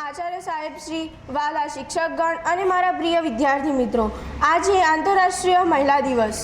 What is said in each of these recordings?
આચાર્ય સાહેબ શ્રી, વાલા શિક્ષકગણ અને મારા પ્રિય વિદ્યાર્થી મિત્રો, આજે આંતરરાષ્ટ્રીય મહિલા દિવસ.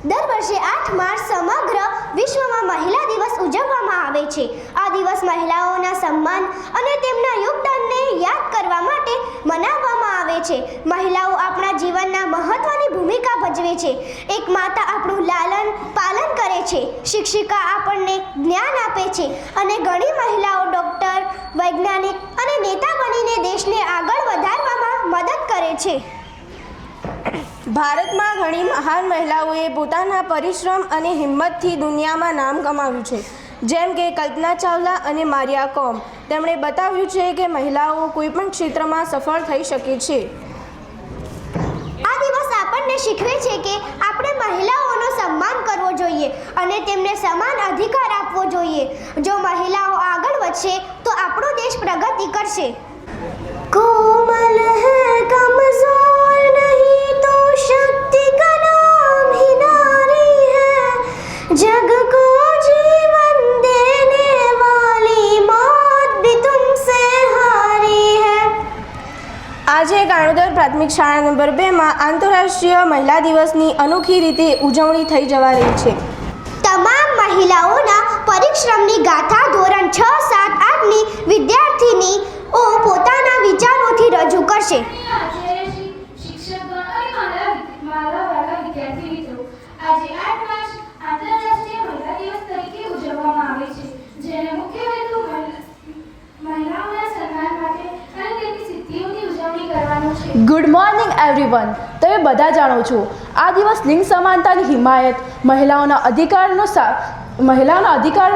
દર વર્ષે 8 માર્ચ સમગ્ર વિશ્વમાં મહિલા દિવસ ઉજવવામાં આવે છે. આ દિવસ મહિલાઓના સન્માન અને તેમના યોગદાનને યાદ કરવા માટે મનાવવામાં આવે છે. મહિલાઓ આપણા જીવનના મહત્વની ભૂમિકા ભજવે છે. એક માતા આપણું લાલન પાલન કરે છે, શિક્ષિકા આપણને જ્ઞાન આપે છે અને ઘણી મહિલાઓ ડૉક્ટર, વૈજ્ઞાનિક અને નેતા બનીને દેશને આગળ વધારવામાં મદદ કરે છે. ભારતમાં ઘણી મહાન મહિલાઓએ પોતાના પરિશ્રમ અને હિંમતથી દુનિયામાં નામ કમાવ્યું છે, જેમ કે કલ્પના ચાવલા અને મારિયા કોમ. તેમણે બતાવ્યું છે કે મહિલાઓ કોઈપણ ક્ષેત્રમાં સફળ થઈ શકે છે. આ દિવસ આપણને શીખવે છે કે આપણે મહિલાઓનો સન્માન કરવો જોઈએ અને તેમને સમાન અધિકાર આપવો જોઈએ. જો મહિલાઓ આગળ વધશે તો આપણો દેશ પ્રગતિ કરશે. કોમલ હૈ કમજોર નહીં તો शक्ति का नाम ही नारी है, जग को जीवन देने वाली मौत भी तुमसे हारी है. આજે કાણોદર પ્રાથમિક શાળા નંબર 2માં આંતરરાષ્ટ્રીય મહિલા દિવસની અનોખી રીતે ઉજવણી થઈ જવા રહી છે. તમામ મહિલાઓના પરિશ્રમની ગાથા ધોરણ 6, 7, 8ની વિદ્યાર્થીનીઓ પોતાના વિચારોથી રજૂ કરશે. આજે 8 માર્ચ આંતરરાષ્ટ્રીય મહિલા દિવસ તરીકે ઉજવવામાં આવે છે, જેનો મુખ્ય હેતુ મહિલાઓના સન્માન માટે અને તેમની સિદ્ધિઓની ઉજવણી કરવાનો છે. Good morning everyone. તમે બધા જાણો છો, આ દિવસ લિંગ સમાનતાની હિમાયત, મહિલાઓના અધિકાર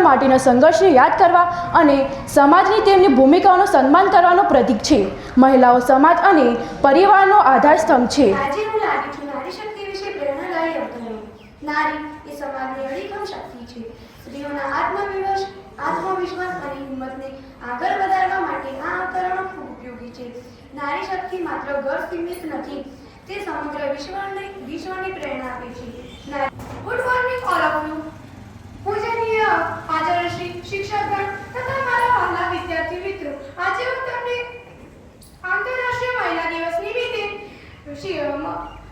માટેના સંઘર્ષને યાદ કરવા અને સમાજની તેમની ભૂમિકાઓનું સન્માન કરવાનો પ્રતીક છે. મહિલાઓ સમાજ અને પરિવારનો આધારસ્તંભ છે. આજે હું લાગી છું નારી શક્તિ વિશે પ્રેરણાદાયી અવતરણો. નારી એ સમાજની અડીખમ શક્તિ છે. સ્ત્રીઓના આત્મવિશ્વાસ અને હિંમતને આગળ વધારવા માટે આ અવતરણો ખૂબ ઉપયોગી છે. નારી શક્તિ માત્ર ઘર સીમિત નથી, તે સમગ્ર વિશ્વની પ્રેરણા આપે છે. Good morning all of you. પૂજનીય આચાર્યશ્રી, શિક્ષકગણ તથા મારા વહાલા વિદ્યાર્થી મિત્રો, આજે હું તમને આંતરરાષ્ટ્રીય મહિલા દિવસ નિમિત્તે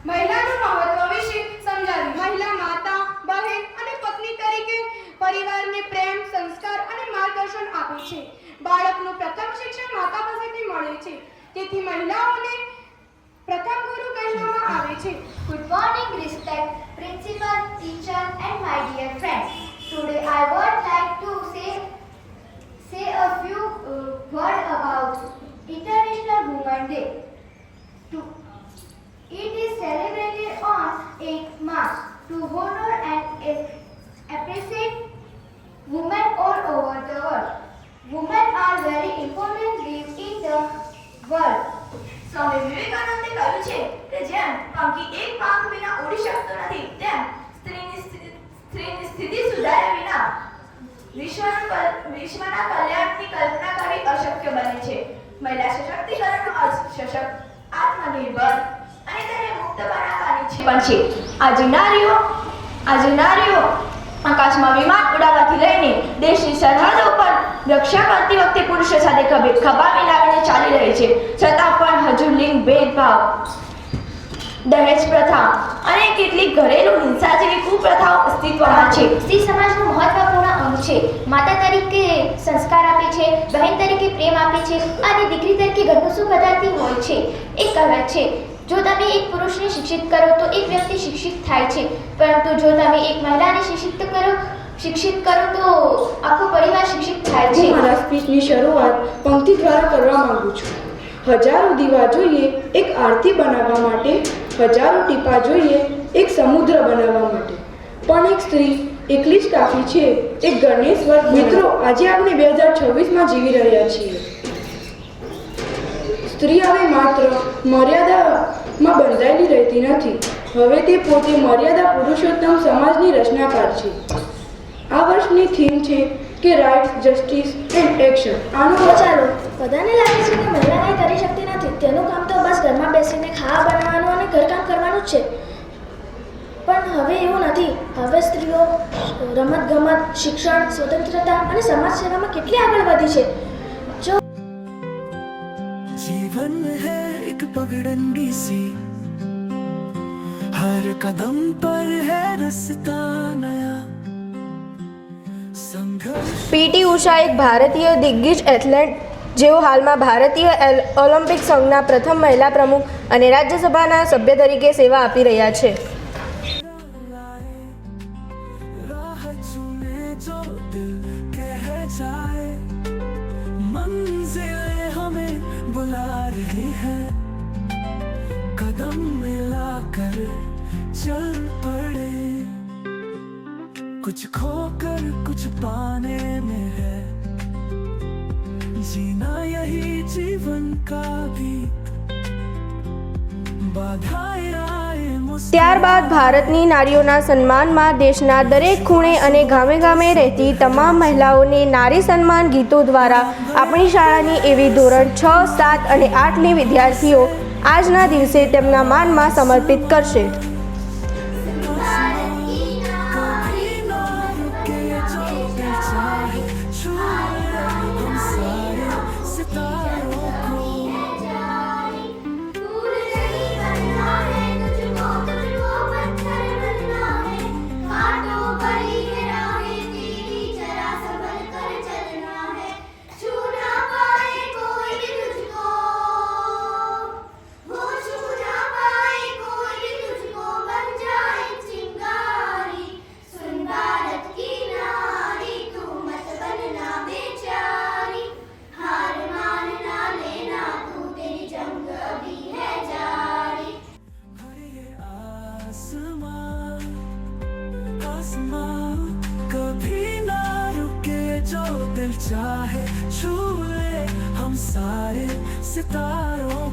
મહિલાનું મહત્વ વિશે સમજાવી. મહિલા માતા, બહેન અને પત્ની તરીકે પરિવારને પ્રેમ, સંસ્કાર અને માર્ગદર્શન આપે છે. બાળકનું પ્રથમ શિક્ષણ માતા પાસેથી મળે છે, તેથી મહિલાઓને પ્રથમ ગુરુ કહેવામાં આવે છે. Good morning, respect principal, teacher and my dear friends. Today I would like to say a few words about International Women's Day. It is celebrated on 8 March to honor and appreciate women all over the world. Women are very important live in the world. સ્વામી વિવેકાનંદે કહ્યું છે કે જેમ પંખી એક પાંખ વિના ઉડી શકતો નથી, તેમ સ્ત્રીની સ્થિતિ સુધાર્યા વિના વિશ્વના કલ્યાણની કલ્પના કરવી અશક્ય બને છે. મહિલા સશક્તિકરણનો અર્થ સશક્ત, આત્મનિર્ભર અને તેને મુક્ત બનાવવાની છે પણ છે. આજે નારીઓ આકાશમાં વિમાન ઉડાવવાથી લઈને દેશની સરહદો પર રક્ષા કરતી વખતે પુરુષો સાથે ખભા મિલાવીને ચાલી રહી છે. છતાં પણ હજુ લિંગ ભેદભાવ, દહેજ પ્રથા અને કેટલીક ઘરેલું હિંસા જેવી કુપ્રથાઓ અસ્તિત્વમાં છે. સ્ત્રી સમાજનું મહત્વપૂર્ણ અંગ છે. માતા તરીકે સંસ્કાર આપે છે, બહેન તરીકે પ્રેમ આપે છે અને દીકરી તરીકે ઘરનું સુખ વધારતી હોય છે. એક કહેવત છે, જો તમે એક પુરુષને શિક્ષિત કરો તો એક વ્યક્તિ શિક્ષિત થાય છે, પરંતુ જો તમે એક મહિલાને શિક્ષિત કરો તો આખો પરિવાર શિક્ષિત થાય છે. હું મારા સ્પીચની શરૂઆત પંક્તિ દ્વારા કરવા માંગુ છું. હજારો દીવા જોઈએ એક આરતી બનાવવા માટે, હજારો ટીપા જોઈએ એક સમુદ્ર બનાવવા માટે, પણ એક સ્ત્રી એકલી જ કાફી છે એક ઘરને સ્વર્ગ. મિત્રો, આજે આપણે 2026માં જીવી રહ્યા છીએ. સ્ત્રી હવે માત્ર મર્યાદામાં બંધાયેલી રહેતી નથી, હવે તે પોતે મર્યાદા પુરુષોત્તમ સમાજની રચનાકાર છે. આ વર્ષની થીમ છે કે રાઇટ્સ, જસ્ટિસ એન્ડ એક્શન. આનો ચાલો, બધાને લાગે છે કે મહિલા કંઈ કરી શકતી નથી, તેનું કામ તો બસ ઘરમાં બેસીને ખાવા બનાવવાનું અને ઘરકામ કરવાનું જ છે. પણ હવે એવું નથી. હવે સ્ત્રીઓ રમતગમત, શિક્ષણ, સ્વતંત્રતા અને સમાજ સેવામાં કેટલી આગળ વધી છે. જો जीवन है एक पगडंडी सी, हर कदम पर है रास्ता नया. संघर्ष પીટી ઉષા એક ભારતીય દિગ્ગજ એથ્લેટ જેઓ હાલમાં ભારતીય ઓલિમ્પિક સંઘના પ્રથમ મહિલા પ્રમુખ અને રાજ્યસભાના સભ્ય તરીકે સેવા આપી રહ્યા છે. राह चुने जो दिल कह जाए, मंजिलें हमें बुला रही है, कदम मिलाकर चल पड़े. कुछ खोकर कुछ पाने में है, जीना यही जीवन का भी. बाधाएं आए ત્યારબાદ ભારતની નારીઓના સન્માનમાં દેશના દરેક ખૂણે અને ગામે ગામે રહેતી તમામ મહિલાઓને નારી સન્માન ગીતો દ્વારા આપણી શાળાની એવી ધોરણ 6, 7 અને 8ની વિદ્યાર્થીઓ આજના દિવસે તેમના માનમાં સમર્પિત કરશે. कभी ना रुके जो दिल चाहे छू ले हम सारे सितारों